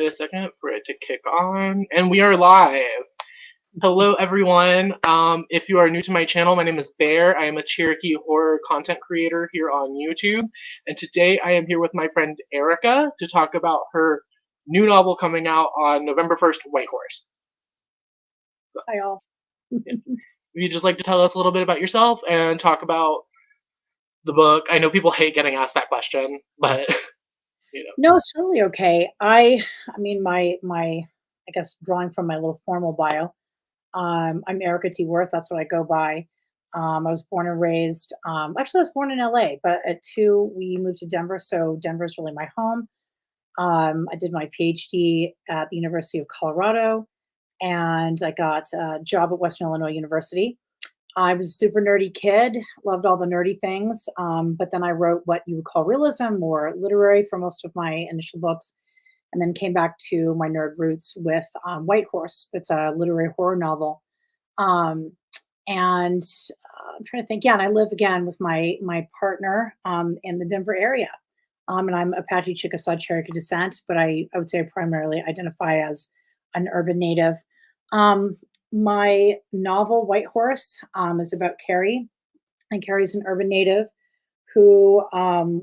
Wait a second for it to kick on. And we are live. Hello, everyone. If you are new to my channel, my name is Bear. I am a Cherokee horror content creator here on YouTube. And today I am here with my friend Erika to talk about her new novel coming out on November 1st, White Horse. So, Hi, all. if you'd just like to tell us a little bit about yourself and talk about the book. I know people hate getting asked that question, but you know. No, it's really okay. I mean, I guess drawing from my little formal bio, I'm Erica Wurth. That's what I go by. I was born and raised. Actually, I was born in LA, but at 2, we moved to Denver. So Denver's really my home. I did my PhD at the University of Colorado, and I got a job at Western Illinois University. I was a super nerdy kid, loved all the nerdy things. But then I wrote what you would call realism or literary for most of my initial books, and then came back to my nerd roots with White Horse. It's a literary horror novel. Um, and I'm trying to think. Yeah, and I live again with my partner in the Denver area. And I'm Apache Chickasaw Cherokee descent, but I would say I primarily identify as an urban native. Um, my novel White Horse is about Carrie, and Carrie's an urban native who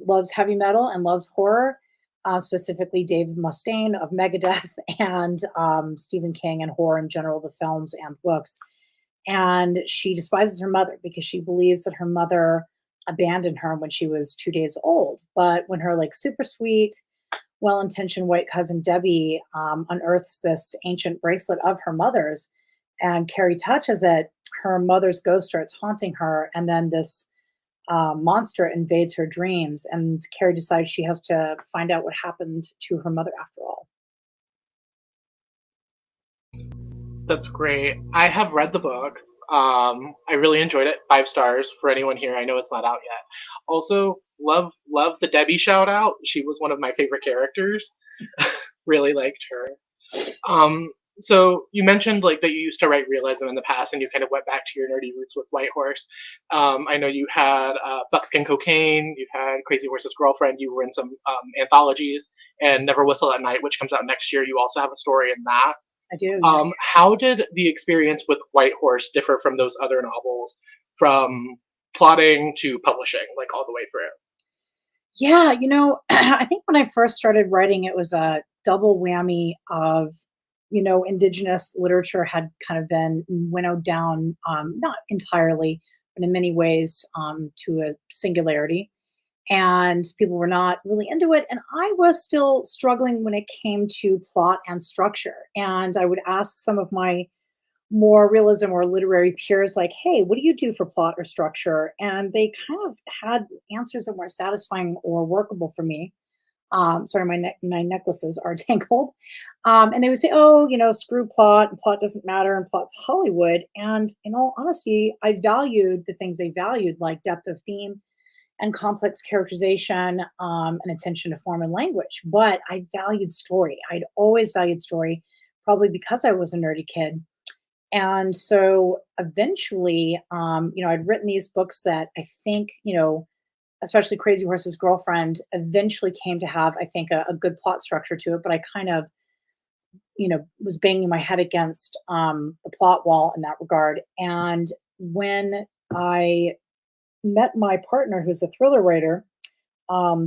loves heavy metal and loves horror, specifically David Mustaine of Megadeth and Stephen King and horror in general, the films and books. And she despises her mother because she believes that her mother abandoned her when she was 2 days old. But when her like super sweet, well-intentioned white cousin Debbie unearths this ancient bracelet of her mother's, and Carrie touches it, her mother's ghost starts haunting her, and then this monster invades her dreams, and Carrie decides she has to find out what happened to her mother after all. That's great. I have read the book. I really enjoyed it. 5 stars for anyone here. I know it's not out yet. Also, love the Debbie shout out. She was one of my favorite characters. Really liked her. So you mentioned like that you used to write realism in the past, and you kind of went back to your nerdy roots with White Horse. I know you had Buckskin Cocaine. You had Crazy Horse's Girlfriend. You were in some anthologies, and Never Whistle at Night, which comes out next year. You also have a story in that. I do, yeah. How did the experience with White Horse differ from those other novels, from plotting to publishing, like all the way through? Yeah, I think when I first started writing, it was a double whammy of, indigenous literature had kind of been winnowed down, not entirely, but in many ways to a singularity. And people were not really into it. And I was still struggling when it came to plot and structure. And I would ask some of my more realism or literary peers, like, hey, what do you do for plot or structure? And they kind of had answers that weren't satisfying or workable for me. Sorry, my necklaces are tangled. And they would say, oh, screw plot, and plot doesn't matter, and plot's Hollywood. And in all honesty, I valued the things they valued, like depth of theme and complex characterization, and attention to form and language. But I valued story. I'd always valued story, probably because I was a nerdy kid. And so eventually, I'd written these books that I think, especially Crazy Horse's Girlfriend, eventually came to have, I think, a good plot structure to it. But I kind of, was banging my head against the plot wall in that regard. And when I met my partner, who's a thriller writer,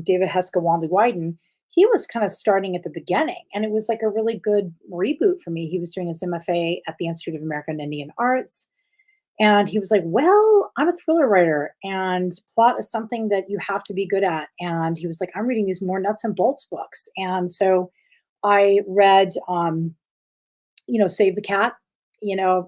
David Heska Wanley Wyden, he was kind of starting at the beginning. And it was like a really good reboot for me. He was doing his MFA at the Institute of American Indian Arts. And he was like, well, I'm a thriller writer, and plot is something that you have to be good at. And he was like, I'm reading these more nuts and bolts books. And so I read, Save the Cat,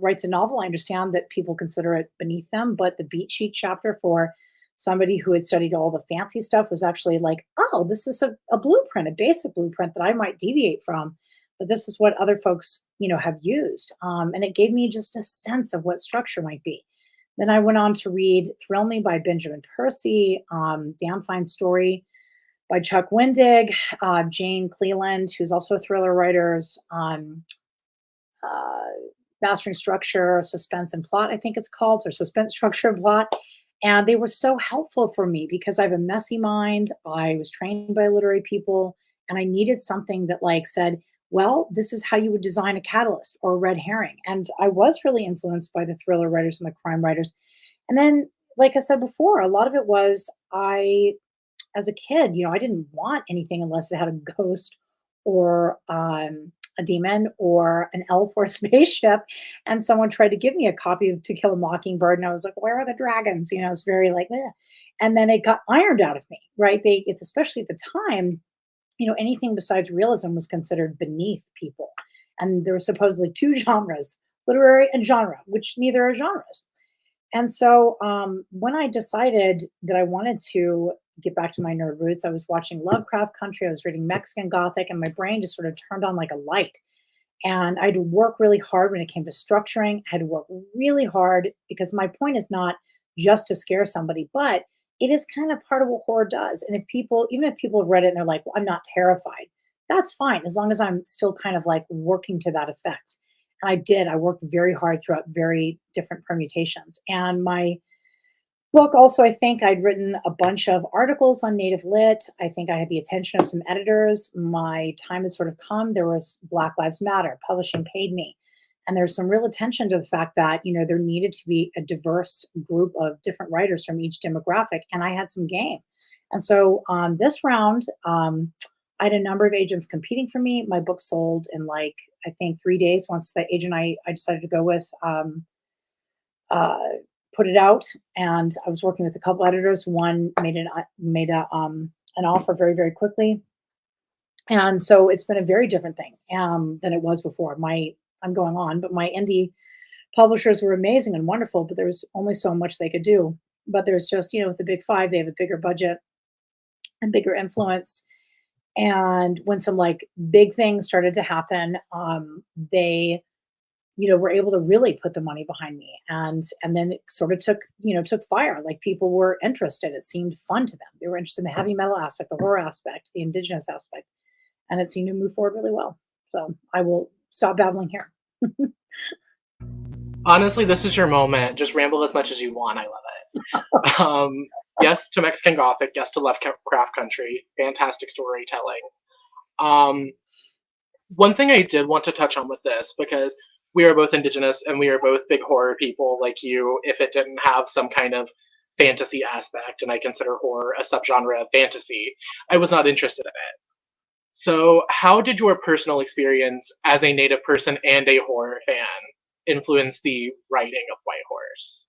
writes a novel. I understand that people consider it beneath them, but the beat sheet chapter for somebody who had studied all the fancy stuff was actually like, oh, this is a blueprint, a basic blueprint that I might deviate from, but this is what other folks, have used. And it gave me just a sense of what structure might be. Then I went on to read Thrill Me by Benjamin Percy, Damn Fine Story by Chuck Wendig, Jane Cleland, who's also a thriller writer, uh, Mastering Structure, Suspense and Plot, I think it's called, or Suspense, Structure, and Plot. And they were so helpful for me because I have a messy mind. I was trained by literary people, and I needed something that like said, well, this is how you would design a catalyst or a red herring. And I was really influenced by the thriller writers and the crime writers. And then, like I said before, a lot of it was as a kid, I didn't want anything unless it had a ghost or a demon or an elf or a spaceship. And someone tried to give me a copy of To Kill a Mockingbird, and I was like, "Where are the dragons?" It's very like, eh. And then it got ironed out of me, right? Especially at the time, anything besides realism was considered beneath people. And there were supposedly two genres, literary and genre, which neither are genres. And so when I decided that I wanted to get back to my nerd roots, I was watching Lovecraft Country, I was reading Mexican Gothic, and my brain just sort of turned on like a light. And I had to work really hard when it came to structuring. I had to work really hard because my point is not just to scare somebody, but it is kind of part of what horror does. And even if people have read it and they're like, well, I'm not terrified, that's fine as long as I'm still kind of like working to that effect. And I did. I worked very hard throughout very different permutations. And my book also, I think I'd written a bunch of articles on Native Lit. I think I had the attention of some editors. My time had sort of come. There was Black Lives Matter. Publishing paid me. And there's some real attention to the fact that, there needed to be a diverse group of different writers from each demographic. And I had some game. And so this round, I had a number of agents competing for me. My book sold in like, I think 3 days once the agent I decided to go with uh, put it out, and I was working with a couple editors. One made an offer very very quickly, and so it's been a very different thing than it was before. I'm going on, but my indie publishers were amazing and wonderful, but there was only so much they could do. But there's just with the big five, they have a bigger budget and bigger influence. And when some like big things started to happen, they were able to really put the money behind me. And then it sort of took fire. Like people were interested. It seemed fun to them. They were interested in the heavy metal aspect, the horror aspect, the indigenous aspect, and it seemed to move forward really well. So I will stop babbling here. Honestly, this is your moment. Just ramble as much as you want. I love it. Yes to Mexican Gothic. Yes to Lovecraft Country. Fantastic storytelling. Um, One thing I did want to touch on with this, because we are both Indigenous and we are both big horror people like you, if it didn't have some kind of fantasy aspect, and I consider horror a subgenre of fantasy, I was not interested in it. So, how did your personal experience as a Native person and a horror fan influence the writing of White Horse?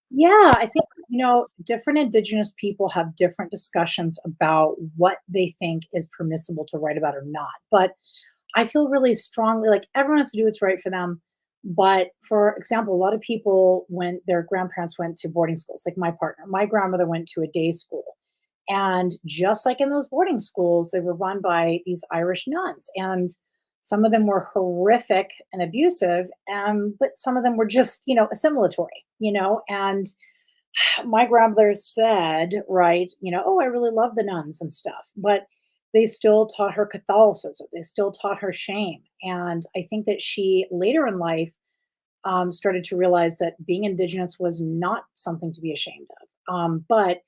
Yeah, I think, different indigenous people have different discussions about what they think is permissible to write about or not. But I feel really strongly like everyone has to do what's right for them. But for example, a lot of people, when their grandparents went to boarding schools, like my partner, my grandmother went to a day school. And just like in those boarding schools, they were run by these Irish nuns. And some of them were horrific and abusive, but some of them were just, assimilatory, and my grandmother said, right, oh, I really love the nuns and stuff, but they still taught her Catholicism. They still taught her shame. And I think that she later in life started to realize that being Indigenous was not something to be ashamed of. But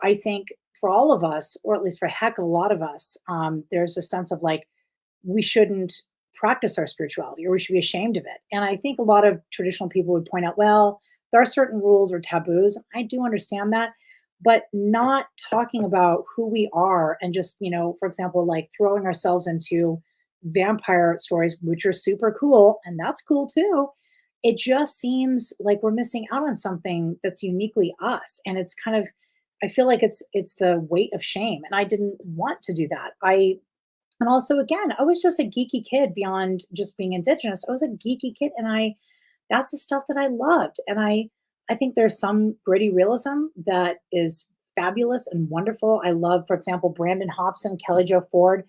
I think for all of us, or at least for a heck of a lot of us, there's a sense of like, we shouldn't practice our spirituality or we should be ashamed of it. And I think a lot of traditional people would point out, well, there are certain rules or taboos. I do understand that, but not talking about who we are and just, for example, like throwing ourselves into vampire stories, which are super cool, and that's cool too. It just seems like we're missing out on something that's uniquely us. And it's kind of, I feel like it's the weight of shame. And I didn't want to do that. And also, again, I was just a geeky kid beyond just being Indigenous. I was a geeky kid, and that's the stuff that I loved. And I think there's some gritty realism that is fabulous and wonderful. I love, for example, Brandon Hobson, Kelly Jo Ford.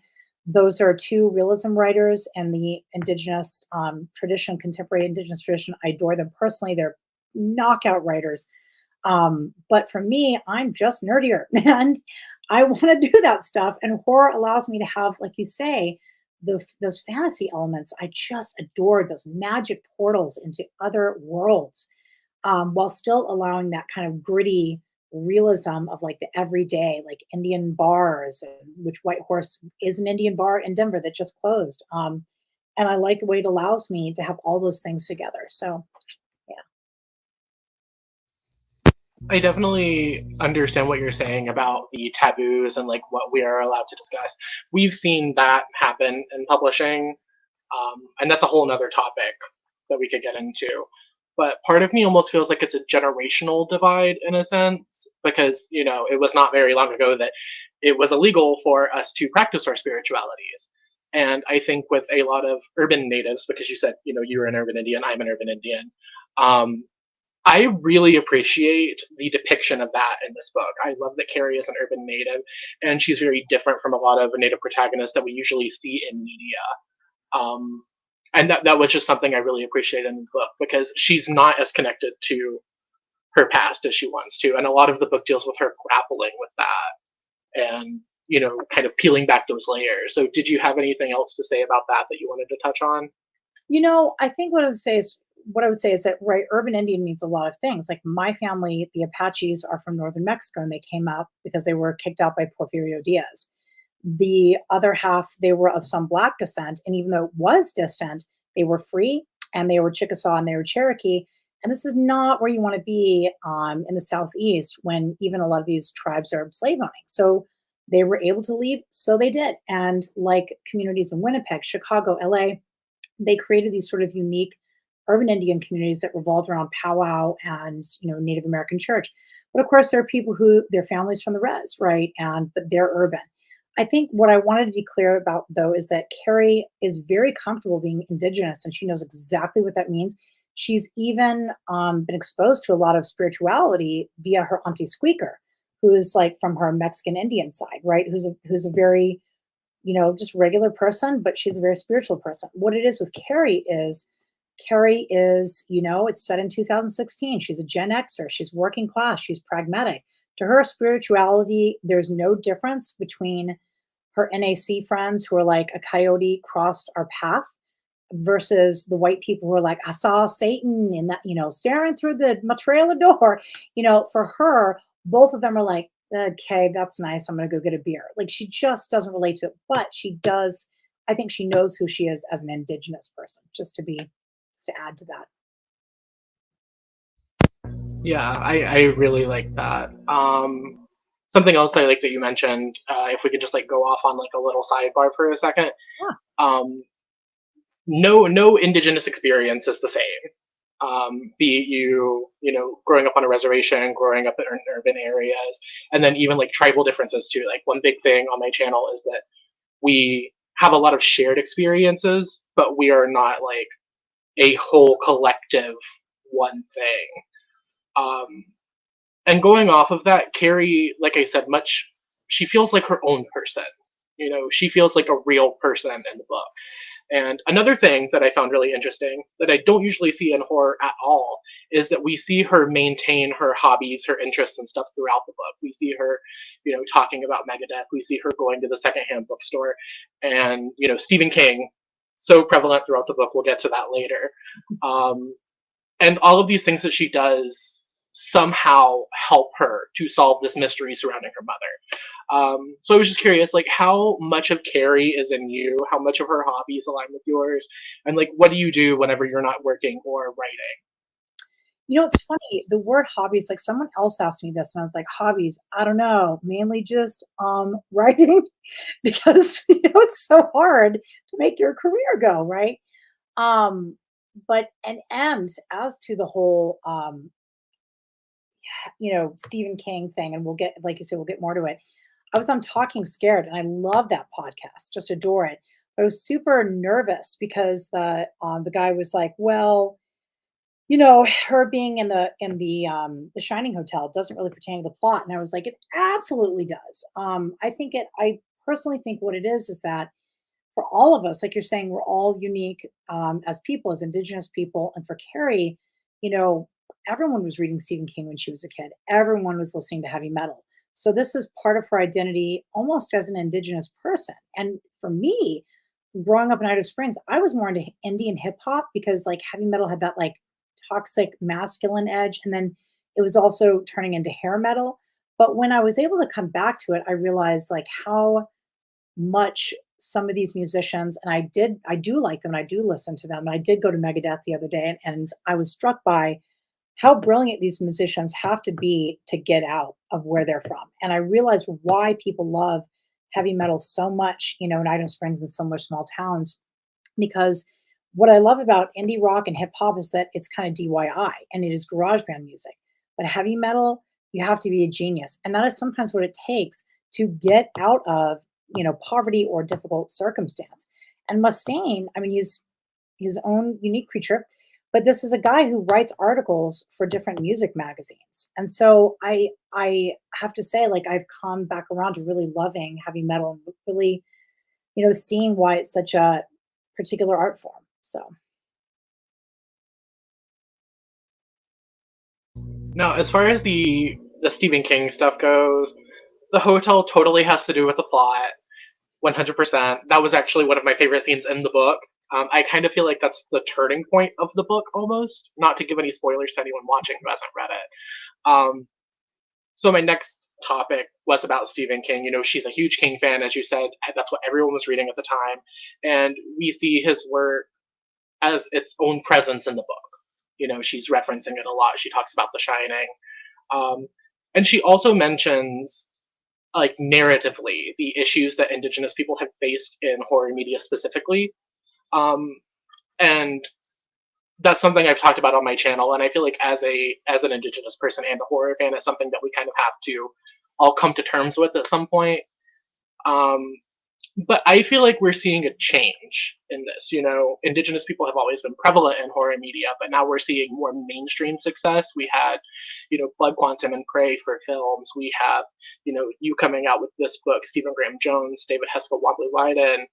Those are two realism writers in the Indigenous tradition, contemporary Indigenous tradition. I adore them personally. They're knockout writers. But for me, I'm just nerdier and I want to do that stuff. And horror allows me to have, like you say, those fantasy elements. I just adore those magic portals into other worlds while still allowing that kind of gritty realism of like the everyday, like Indian bars, which White Horse is an Indian bar in Denver that just closed. And I like the way it allows me to have all those things together. So yeah. I definitely understand what you're saying about the taboos and like what we are allowed to discuss. We've seen that happen in publishing, and that's a whole nother topic that we could get into. But part of me almost feels like it's a generational divide in a sense, because it was not very long ago that it was illegal for us to practice our spiritualities. And I think with a lot of urban natives, because you said you're an urban Indian, I'm an urban Indian. Um, I really appreciate the depiction of that in this book. I love that Carrie is an urban native, and she's very different from a lot of native protagonists that we usually see in media. Um, and that was just something I really appreciated in the book, because she's not as connected to her past as she wants to, and a lot of the book deals with her grappling with that and kind of peeling back those layers. So, did you have anything else to say about that you wanted to touch on? I think what I would say is that right, urban Indian means a lot of things. Like my family, the Apaches are from northern Mexico and they came out because they were kicked out by Porfirio Diaz. The other half, they were of some black descent, and even though it was distant, they were free and they were Chickasaw and they were Cherokee. And this is not where you want to be in the southeast when even a lot of these tribes are slave owning. So they were able to leave, so they did. And like communities in Winnipeg, Chicago, LA, they created these sort of unique urban Indian communities that revolved around powwow and Native American church. But of course, there are people who their families from the res, right? And but they're urban. I think what I wanted to be clear about though is that Carrie is very comfortable being indigenous, and she knows exactly what that means. She's even been exposed to a lot of spirituality via her auntie Squeaker, who is like from her Mexican Indian side, right? Who's a very just regular person, but she's a very spiritual person. What it is with Carrie is, it's set in 2016. She's a Gen Xer. She's working class. She's pragmatic. To her, spirituality, there's no difference between her NAC friends who are like a coyote crossed our path versus the white people who are like, I saw Satan in that, staring through my trailer door. For her, both of them are like, okay, that's nice. I'm going to go get a beer. Like she just doesn't relate to it, but she does. I think she knows who she is as an indigenous person, just to add to that. Yeah, I really like that. Something else I like that you mentioned, if we could just like go off on like a little sidebar for a second. Yeah. No indigenous experience is the same. Be it growing up on a reservation, growing up in urban areas, and then even like tribal differences too. Like one big thing on my channel is that we have a lot of shared experiences, but we are not like a whole collective one thing. Um, and going off of that, Carrie, like I said, she feels like her own person. She feels like a real person in the book. And another thing that I found really interesting that I don't usually see in horror at all is that we see her maintain her hobbies, her interests and stuff throughout the book. We see her, talking about Megadeth. We see her going to the secondhand bookstore, and Stephen King, so prevalent throughout the book. We'll get to that later. And all of these things that she does somehow help her to solve this mystery surrounding her mother. So I was just curious, like, how much of Carrie is in you? How much of her hobbies align with yours? And like, what do you do whenever you're not working or writing? It's funny. The word hobbies, like someone else asked me this, and I was like, hobbies, I don't know, mainly just writing because it's so hard to make your career go, right? Um, but as to the whole Stephen King thing, and we'll get, like you said, we'll get more to it. I was on Talking Scared, and I love that podcast, just adore it. I was super nervous because the guy was like, well, her being in the Shining Hotel doesn't really pertain to the plot. And I was like, it absolutely does. I personally think what it is that for all of us, like you're saying, we're all unique as people, as Indigenous people. And for Carrie, you know, everyone was reading Stephen King when she was a kid. Everyone was listening to heavy metal. So this is part of her identity almost as an Indigenous person. And for me, growing up in Idaho Springs, I was more into Indian hip hop because like heavy metal had that like toxic masculine edge. And then It was also turning into hair metal. But when I was able to come back to it, I realized like how much some of these musicians, and I do like them, and I do listen to them. And I did go to Megadeth the other day, and I was struck by how brilliant these musicians have to be to get out of where they're from. And I realized why people love heavy metal so much, in Item Springs and so much small towns, because what I love about indie rock and hip hop is that it's kind of DIY and it is garage band music. But heavy metal, you have to be a genius. And that is sometimes what it takes to get out of, poverty or difficult circumstance. And Mustaine, I mean, he's his own unique creature, but this is a guy who writes articles for different music magazines. And so I have to say, like, I've come back around to really loving heavy metal and really, seeing why it's such a particular art form. So Now, as far as the Stephen King stuff goes, the hotel totally has to do with the plot. 100%. That was actually one of my favorite scenes in the book. I kind of feel like that's the turning point of the book almost. Not to give any spoilers to anyone watching who hasn't read it. Um, so my next topic was about Stephen King. She's a huge King fan, as you said. That's what everyone was reading at the time, and we see his work as its own presence in the book. She's referencing it a lot. She talks about The Shining, um, and she also mentions like narratively the issues that indigenous people have faced in horror media specifically, um, and that's something I've talked about on my channel. And I feel like as an indigenous person and a horror fan, it's something that we kind of have to all come to terms with at some point. um, but I feel like we're seeing a change in this. Indigenous people have always been prevalent in horror media, but now we're seeing more mainstream success. We had, Blood Quantum and Prey for films. We have, you coming out with this book, Stephen Graham Jones, David Heskell Wobbly Wyden,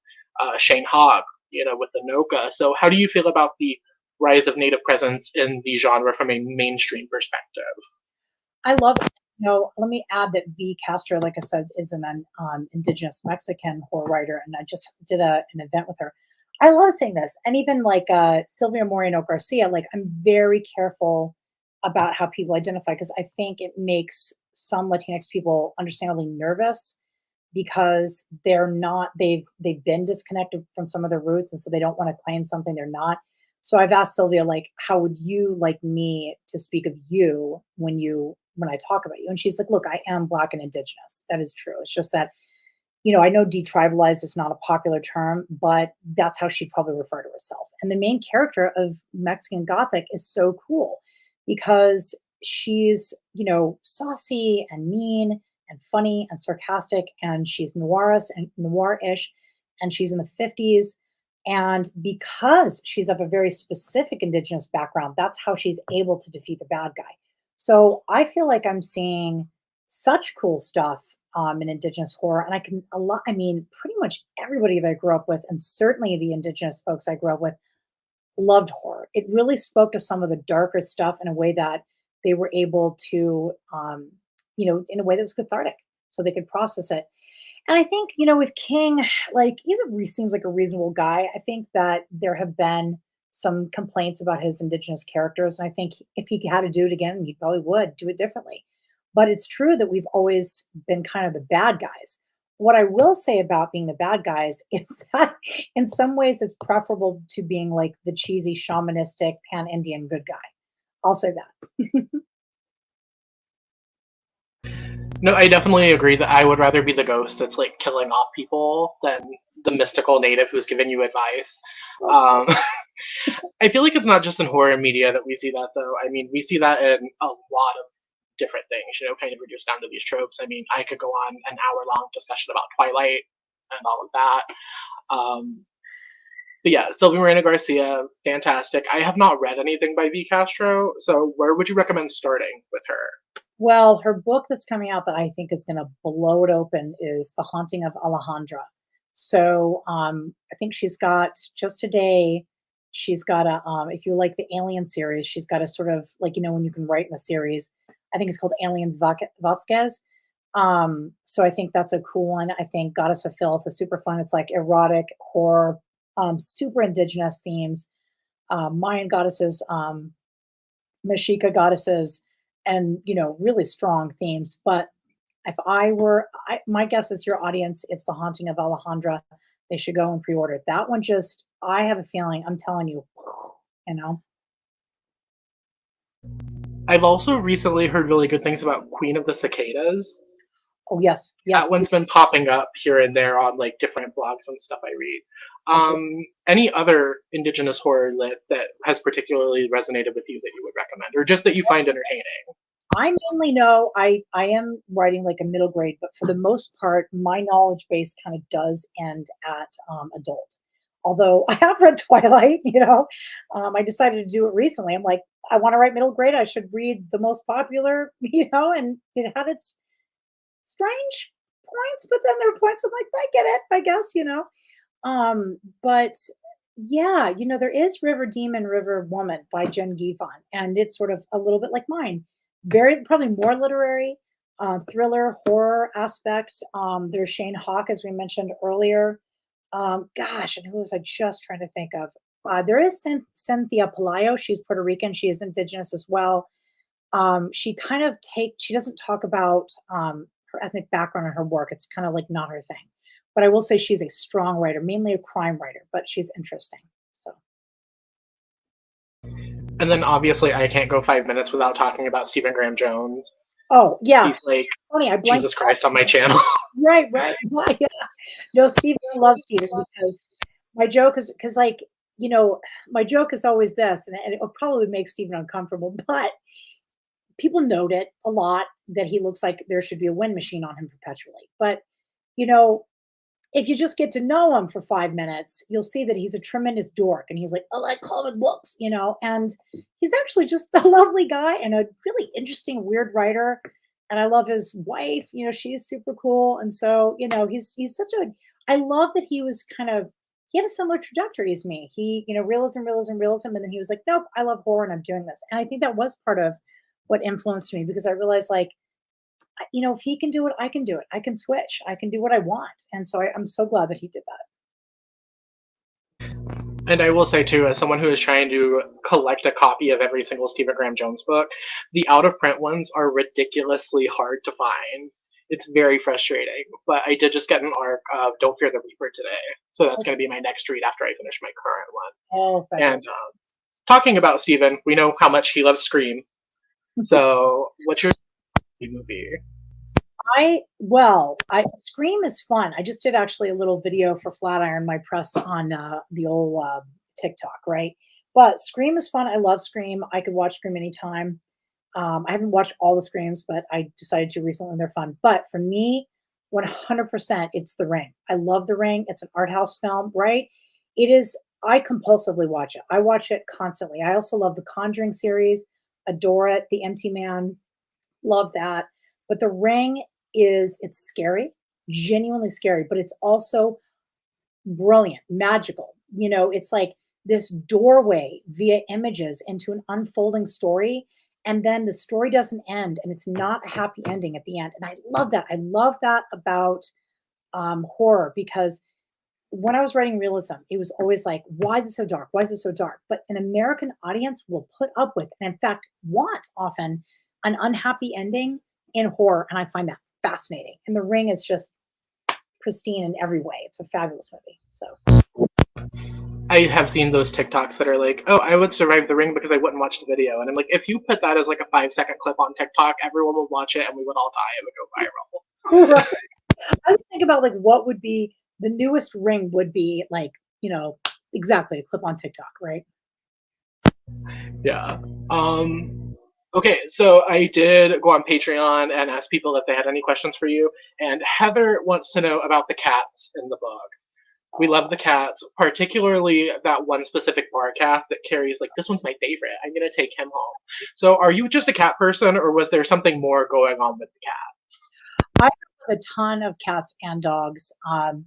Shane Hogg, with the Noka. So how do you feel about the rise of Native presence in the genre from a mainstream perspective? I love it. Let me add that V. Castro, like I said, is an indigenous Mexican horror writer, and I just did an event with her. I love seeing this, and even like Sylvia Moreno Garcia. Like, I'm very careful about how people identify because I think it makes some Latinx people understandably nervous because they've been disconnected from some of their roots, and so they don't want to claim something they're not. So I've asked Sylvia, like, how would you like me to speak of you when I talk about you? And she's like, look, I am Black and Indigenous. That is true. It's just that, I know detribalized is not a popular term, but that's how she'd probably refer to herself. And the main character of Mexican Gothic is so cool because she's, saucy and mean and funny and sarcastic, and she's noirish, and she's in the 50s. And because she's of a very specific indigenous background, that's how she's able to defeat the bad guy. So I feel like I'm seeing such cool stuff in indigenous horror, and I can a lot. I mean, pretty much everybody that I grew up with, and certainly the indigenous folks I grew up with, loved horror. It really spoke to some of the darker stuff in a way that they were able to, in a way that was cathartic, so they could process it. And I think, with King, like, seems like a reasonable guy. I think that there have been some complaints about his indigenous characters, and I think if he had to do it again, he probably would do it differently. But it's true that we've always been kind of the bad guys. What I will say about being the bad guys is that in some ways it's preferable to being like the cheesy shamanistic pan-Indian good guy. I'll say that. No, I definitely agree that I would rather be the ghost that's like killing off people than the mystical native who's giving you advice. Um, I feel like it's not just in horror media that we see that, though. I mean, we see that in a lot of different things, kind of reduced down to these tropes. I mean, I could go on an hour long discussion about Twilight and all of that. Um, but yeah, Sylvia Moreno Garcia, fantastic. I have not read anything by V. Castro, so where would you recommend starting with her? Well, her book that's coming out that I think is gonna blow it open is The Haunting of Alejandra. So, I think she's got just today, she's got if you like the Alien series, she's got a sort of like, when you can write in a series, I think it's called Aliens Vasquez. So I think that's a cool one. I think Goddess of Filth is super fun. It's like erotic horror, super indigenous themes, Mayan goddesses, Mexica goddesses, and really strong themes. But if I were, my guess is your audience, it's The Haunting of Alejandra. They should go and pre-order it. That one just, I have a feeling, I'm telling you, you know. I've also recently heard really good things about Queen of the Cicadas. Oh yes, That yes, one's been popping up here and there on like different blogs and stuff I read. absolutely. Any other indigenous horror lit that has particularly resonated with you that you would recommend, or just that you find entertaining? I mainly know I am writing like a middle grade, but for the most part, my knowledge base kind of does end at adult. Although I have read Twilight, I decided to do it recently. I'm like, I want to write middle grade. I should read the most popular, and it had its strange points, but then there are points I'm like, I get it, I guess. But yeah, there is River Demon, River Woman by Jen Givon, and it's sort of a little bit like mine. Very probably more literary, thriller, horror aspect. There's Shane Hawk, as we mentioned earlier. Gosh, and who was I just trying to think of? There is Cynthia Pelayo. She's Puerto Rican. She is indigenous as well. She doesn't talk about her ethnic background in her work. It's kind of like not her thing. But I will say she's a strong writer, mainly a crime writer, but she's interesting. So, And then obviously I can't go 5 minutes without talking about Stephen Graham Jones. oh yeah, He's like funny. I blanked. Jesus Christ on my channel. Right, right. Yeah. No, Steven, I love Steven because my joke is because, like, my joke is always this, and it will probably make Steven uncomfortable, but people note it a lot that he looks like there should be a wind machine on him perpetually. But, you know, if you just get to know him for 5 minutes, you'll see that he's a tremendous dork. And he's like, I like comic books, and he's actually just a lovely guy and a really interesting, weird writer. And I love his wife, she's super cool. And so, he's such a, I love that he was kind of, he had a similar trajectory as me. He, realism, realism, realism. And then he was like, nope, I love horror and I'm doing this. And I think that was part of what influenced me because I realized like, if he can do it, I can do it. I can switch. I can do what I want. And so I'm so glad that he did that. And I will say too, as someone who is trying to collect a copy of every single Stephen Graham Jones book, the out of print ones are ridiculously hard to find. It's very frustrating. But I did just get an arc of Don't Fear the Reaper today. So that's going to be my next read after I finish my current one. Oh, And fabulous. talking about Stephen, we know how much he loves Scream. So what's your movie? Scream is fun. I just did actually a little video for Flatiron, my press on the old TikTok, right? But Scream is fun. I love Scream. I could watch Scream anytime. I haven't watched all the Screams, but I decided to recently and they're fun. But for me, 100%, it's The Ring. I love The Ring. It's an art house film, right? It is, I compulsively watch it. I watch it constantly. I also love the Conjuring series, adore it. The Empty Man, love that. But The Ring it's scary, genuinely scary, but it's also brilliant, magical. It's like this doorway via images into an unfolding story. And then the story doesn't end and it's not a happy ending at the end. And I love that. I love that about horror because when I was writing realism, it was always like, why is it so dark? Why is it so dark? But an American audience will put up with, and in fact, want often an unhappy ending in horror. And I find that fascinating. And The Ring is just pristine in every way. It's a fabulous movie. So I have seen those TikToks that are like, oh, I would survive the ring because I wouldn't watch the video. And I'm like, if you put that as like a 5 second clip on TikTok, everyone would watch it and we would all die. It would go right. viral. I was thinking about like what would be the newest ring would be like, exactly a clip on TikTok, right? Yeah. Okay, so I did go on Patreon and ask people if they had any questions for you. And Heather wants to know about the cats in the book. We love the cats, particularly that one specific bar cat that Carrie's like, this one's my favorite. I'm going to take him home. So are you just a cat person or was there something more going on with the cats? I have a ton of cats and dogs. And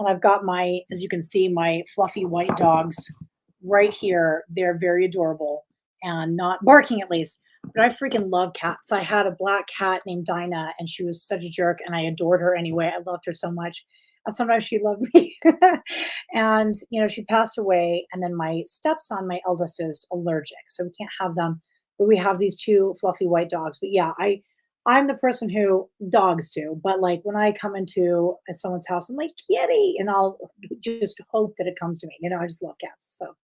I've got as you can see, my fluffy white dogs right here. They're very adorable and not barking at least. But I freaking love cats. I had a black cat named Dinah and she was such a jerk and I adored her anyway. I loved her so much. And sometimes she loved me. And, she passed away. And then my stepson, my eldest, is allergic. So we can't have them. but we have these two fluffy white dogs. But yeah, I'm the person who dogs too. But like when I come into someone's house, I'm like kitty, and I'll just hope that it comes to me. I just love cats. So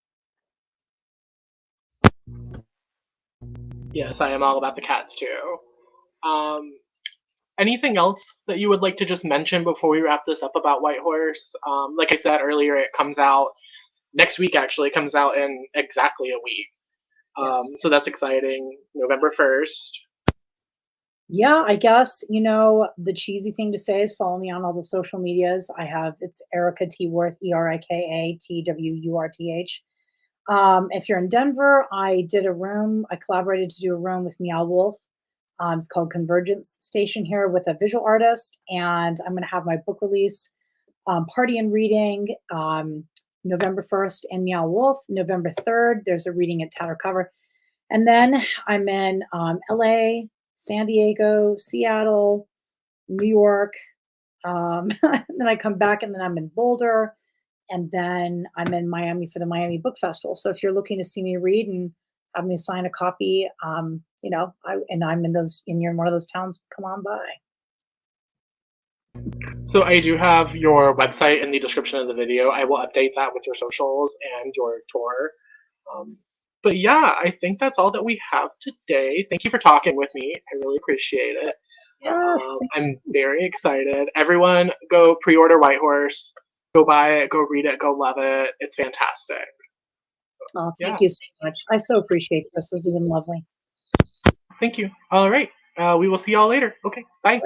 Yes, I am all about the cats too. Um, Anything else that you would like to just mention before we wrap this up about Whitehorse? Like I said earlier, it comes out next week. Actually, it comes out in exactly a week. yes, So that's exciting. November yes. 1st. Yeah, I guess, the cheesy thing to say is follow me on all the social medias. It's Erica T. Worth, ErikaTWurth. If you're in Denver, I collaborated to do a room with Meow Wolf. It's called Convergence Station here with a visual artist, and I'm going to have my book release party and reading November 1st in Meow Wolf. November 3rd, there's a reading at Tatter Cover. And then I'm in LA, San Diego, Seattle, New York. Then I come back and then I'm in Boulder. And then I'm in Miami for the Miami Book Festival. So if you're looking to see me read and have me sign a copy, I'm in you're in one of those towns, come on by. So I do have your website in the description of the video. I will update that with your socials and your tour. Um, but yeah, I think that's all that we have today. Thank you for talking with me. I really appreciate it. Yes, thank I'm very excited. Everyone, go pre-order Whitehorse. Go buy it. Go read it. Go love it. It's fantastic. Oh, Yeah, thank you so much. I so appreciate this. This has been lovely. thank you. All right. We will see y'all later. Okay, bye.